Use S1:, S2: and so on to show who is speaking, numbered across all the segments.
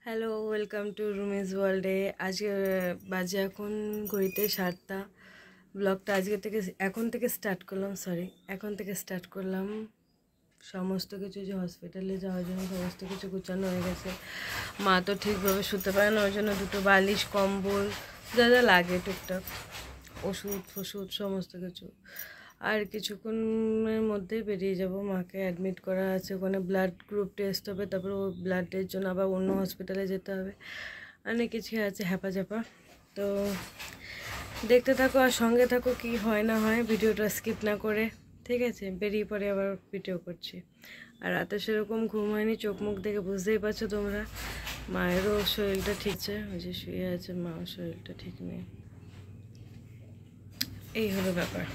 S1: Hello, welcome to Rumi's ওয়ার্ল্ডে। আজকে বাজে এখন ঘড়িতে 7টা। ব্লগটা এখন থেকে স্টার্ট করলাম। সমস্ত কিছু যে হসপিটালে যাওয়ার জন্য সমস্ত কিছু গুছানো হয়ে গেছে। মা তো ঠিকভাবে শুতে পারে না, ওই জন্য দুটো বালিশ, কম্বল যা যা লাগে টুকটাক, ওষুধ ফষুধ সমস্ত কিছু। আর কিছুক্ষণের মধ্যেই বেরিয়ে যাব। মাকে অ্যাডমিট করা আছে, ওখানে ব্লাড গ্রুপ টেস্ট হবে, তারপর ও ব্লাডের জন্য আবার অন্য হসপিটালে যেতে হবে। অনেক কিছু আছে হ্যাপাচাপা। তো দেখতে থাকো আর সঙ্গে থাকো, কি হয় না হয়, ভিডিওটা স্কিপ না করে। ঠিক আছে, বেরিয়ে পরে আবার ভিডিও করছি। আর রাতে সেরকম ঘুম হয়নি, চোখ মুখ দেখে বুঝতেই পারছো তোমরা। মায়েরও শরীরটা ঠিক আছে, ওই যে শুয়ে আছে, মাও শরীরটা ঠিক নেই। এই হলো ব্যাপার।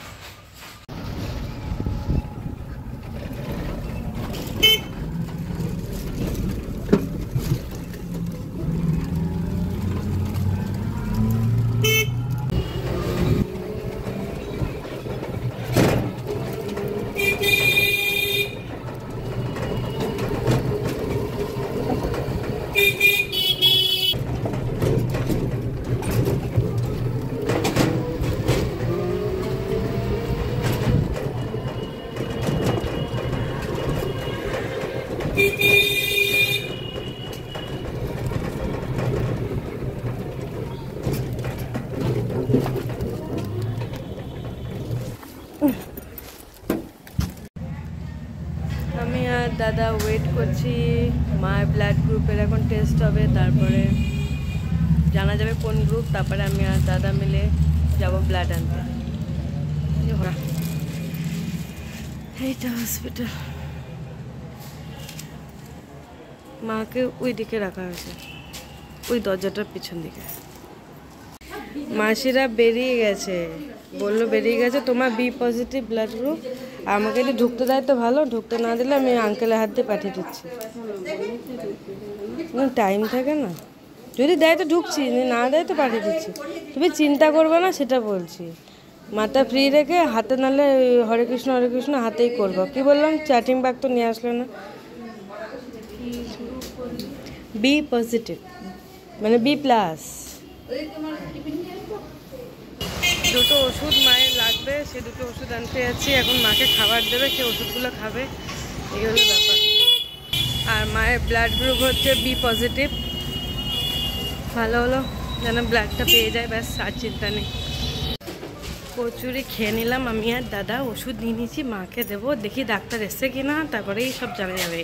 S1: আমি আর দাদা ওয়েট করছি। মায়ের ব্লাড গ্রুপের এখন টেস্ট হবে, তারপরে জানা যাবে কোন গ্রুপ, তারপরে আমি আর দাদা মিলে যাব ব্লাড আনতে। এইটা হসপিটাল। মাকে ওই দিকে রাখা আছে, ওই দরজাটার পিছন দিকে। মাসিরা বেরিয়ে গেছে, বললো বেরিয়ে গেছে, তোমার বি পজিটিভ ব্লাড গ্রুপ। আমাকে যদি ঢুকতে দেয় তো ভালো, ঢুকতে না দিলে আমি আঙ্কেলের হাত দিয়ে পাঠিয়ে দিচ্ছি। টাইম থাকে না, যদি দেয় তো ঢুকছি, না দেয় তো পাঠিয়ে দিচ্ছি। তুমি চিন্তা করবে না, সেটা বলছি। মাথা ফ্রি রেখে হাতে, নাহলে হরে কৃষ্ণ হাতেই করবো। কি বললাম, চ্যাটিং ব্যাগ তো নিয়ে আসলো না। বি পজিটিভ মানে বি প্লাস। দুটো ওষুধ মায়ের লাগবে, সে দুটো ওষুধ আনতে যাচ্ছি। এখন মাকে খাবার দেবে, সে ওষুধগুলো খাবে। এই হলো ব্যাপার। আর মায়ের ব্লাড গ্রুপ হচ্ছে বি পজিটিভ। ভালো হলো, যেন ব্লাডটা পেয়ে যায়, ব্যাস আর চিন্তা নেই। কচুরি খেয়ে নিলাম আমি আর দাদা, ওষুধ নিয়ে নিয়েছি, মাকে দেবো। দেখি ডাক্তার এসছে কিনা, তারপরেই সব জানা যাবে।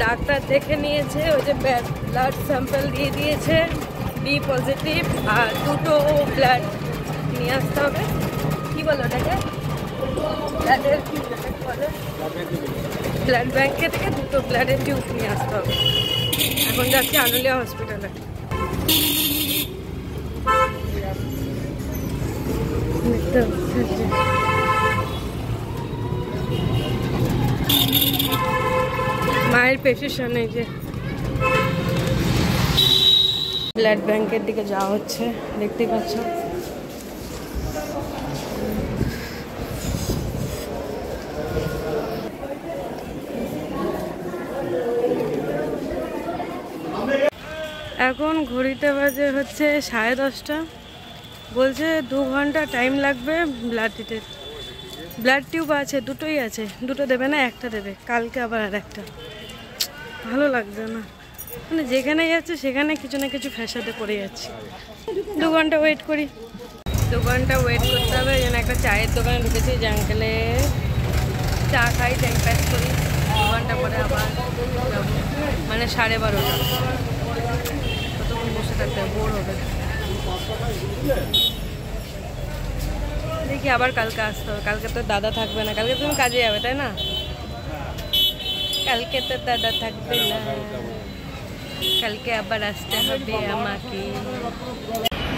S1: ডাক্তার দেখে নিয়েছে, ওই যে ব্লাড স্যাম্পল দিয়ে দিয়েছে, বি পজিটিভ। আর দুটো ব্লাড নিয়ে আসতে হবে। কি বলো ওটাকে, ব্লাডের ব্লাড ব্যাংকে থেকে দুটো ব্লাডের টিউব নিয়ে আসতে হবে। এখন যাচ্ছি আনুলিয়া হসপিটালে। মায়ের প্রেসক্রিপশন, এই যে ব্লাড ব্যাংকের দিকে যাওয়া হচ্ছে, দেখতে পাচ্ছ। এখন ঘড়িতে বাজে হচ্ছে 10:30। বলছে 2 ঘন্টা টাইম লাগবে ব্লাড দিতে। ব্লাড টিউব আছে, দুটোই আছে। দুটো দেবে না, একটা দেবে। কালকে আবার আর একটা। ভালো লাগছে না, মানে যেখানে যাচ্ছে সেখানে কিছু না কিছু ফ্যাসাতে পড়ে যাচ্ছে। 2 ঘন্টা ওয়েট করি। 2 ঘন্টা ওয়েট করতে হবে। যেন একটা চায়ের দোকানে ঢুকেছি, জাঙ্কেলে চা খাই, টাইম পাস করি। 2 ঘন্টা পরে আবার যাবো, মানে 12:30। কতক্ষণ বসে থাকতে বোর হবে। দেখি আবার কালকে আসতে হবে। কালকে তো দাদা থাকবে না, কালকে তুমি কাজে যাবে তাই না? কালকে তো দাদা থাকবে না, কালকে আবার আসতে হবে আমাকে।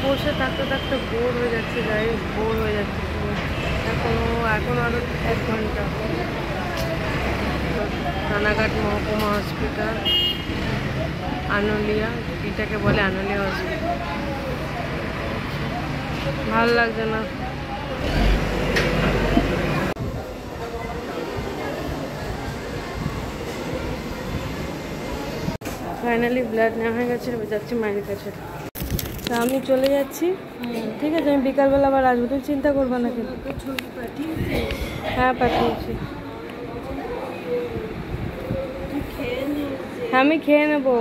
S1: বসে থাকতে থাকতে বোর হয়ে যাচ্ছে, গাইস, বোর হয়ে যাচ্ছে। এখন আরো 1 ঘন্টা। রানাঘাট মহকুমা হসপিটাল, আনুলিয়া, এটাকে বলে আনুলিয়া হসপিটাল। ভালো লাগছে না। ফাইনালি ব্লাড নেওয়া হয়ে গেছে, এবার যাচ্ছি মায়ের কাছে। তা আমি চলে যাচ্ছি, ঠিক আছে? আমি বিকালবেলা আবার আসবো, তুমি চিন্তা করবো না কিন্তু। হ্যাঁ পাঠিয়েছি, আমি খেয়ে নেবো।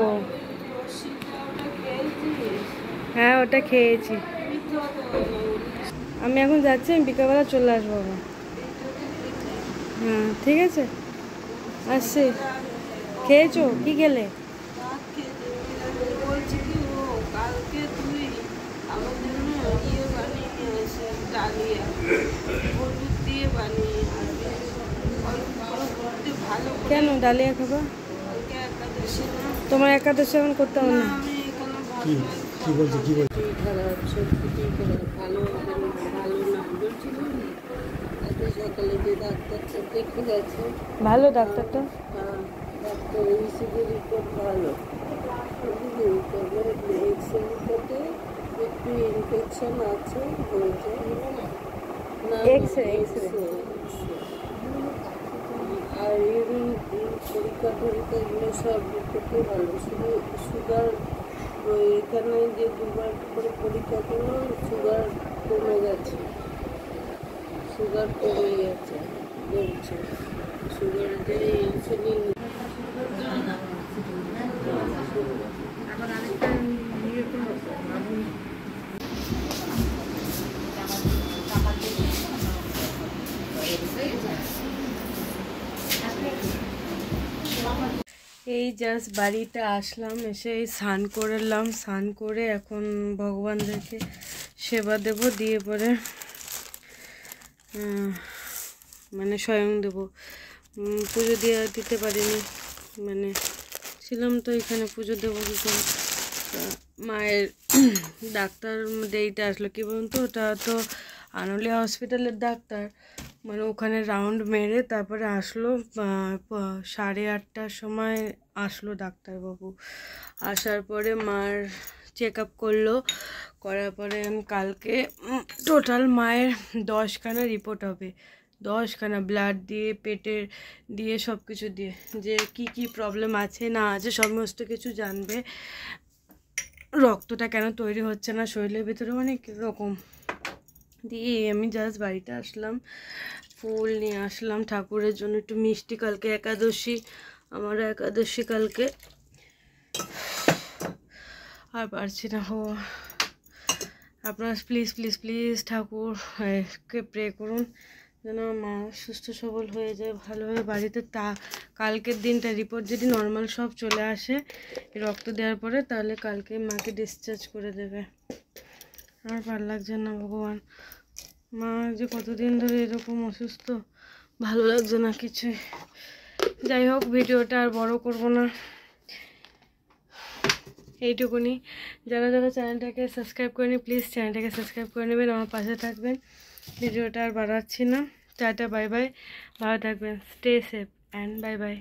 S1: হ্যাঁ ওটা খেয়েছি। আমি এখন যাচ্ছি, আমি বিকালবেলা চলে আসবো আবার। হ্যাঁ ঠিক আছে, আসছি। খেয়েছো? কি খেলে? কেন ডালিয়া খাবা? তোমার একাদশী এখন করতে হবে না? ভালো ডাক্তারটা?
S2: ডাক্তার ইসিজি রিপোর্ট ভালো, এক্সরে রিপোর্টে একটু ইনফেকশন আছে হয়েছে না, আর ইউরিন পরীক্ষা টরীক্ষা এগুলো সব রিপোর্টে ভালো। শুধু সুগার এখানে যে দুবার করে পরীক্ষা করলো, সুগার কমে গেছে, সুগার কমে গেছে বলছে। সুগারটা ইনসুলিন
S1: এই জাস্ট বাড়িতে আসলাম, এসে এই স্নান করলাম, স্নান করে এখন ভগবানদেরকে সেবা দেব, দিয়ে পরে মানে স্বয়ং দেব। পুজো দিতে পারিনি, মানে ছিলাম তো এখানে, পুজো দেবো কী করে। মায়ের ডাক্তার দেরিতে আসলো, কী বলুন তো, ওটা তো আনুলিয়া হসপিটালের ডাক্তার, মানে ওখানে রাউন্ড মেরে তারপরে আসলো। 8:30টার সময় আসলো ডাক্তারবাবু। আসার পরে মার চেক আপ করলো, করার পরে কালকে টোটাল মায়ের 10খানা রিপোর্ট হবে, 10খানা ব্লাড দিয়ে, পেটের দিয়ে, সব কিছু দিয়ে, যে কি কি প্রবলেম আছে না আছে সমস্ত কিছু জানবে। রক্তটা কেন তৈরি হচ্ছে না শরীরের ভিতরে, অনেক রকম দিয়ে আমি জাস্ট বাড়িতে আসলাম, ফুল নিয়ে আসলাম ঠাকুরের জন্য, একটু মিষ্টি, কালকে একাদশী, আমার একাদশী কালকে, আর পারছি না। হো আপনারা প্লিজ প্লিজ প্লিজ ঠাকুরকে প্রে করুন যেন মা সুস্থ সবল হয়ে যায়, ভালোভাবে বাড়িতে। কালকের দিনটা রিপোর্ট যদি নর্মাল সব চলে আসে রক্ত দেওয়ার পরে, তাহলে কালকে মাকে ডিসচার্জ করে দেবে। আমার ভালো লাগছে না ভগবান, মা যে কতদিন ধরে এরকম অসুস্থ, ভালো লাগছে না কিছুই। যাই হোক, ভিডিওটা আর বড় করব না, এইটুকুনি। যারা যারা চ্যানেলটাকে সাবস্ক্রাইব করেনি প্লিজ চ্যানেলটাকে সাবস্ক্রাইব করে নেবেন, আমার পাশে থাকবেন। ভিডিওটা আর বাড়াচ্ছি না, টাটা বাই বাই, ভালো থাকবেন, stay safe and bye bye.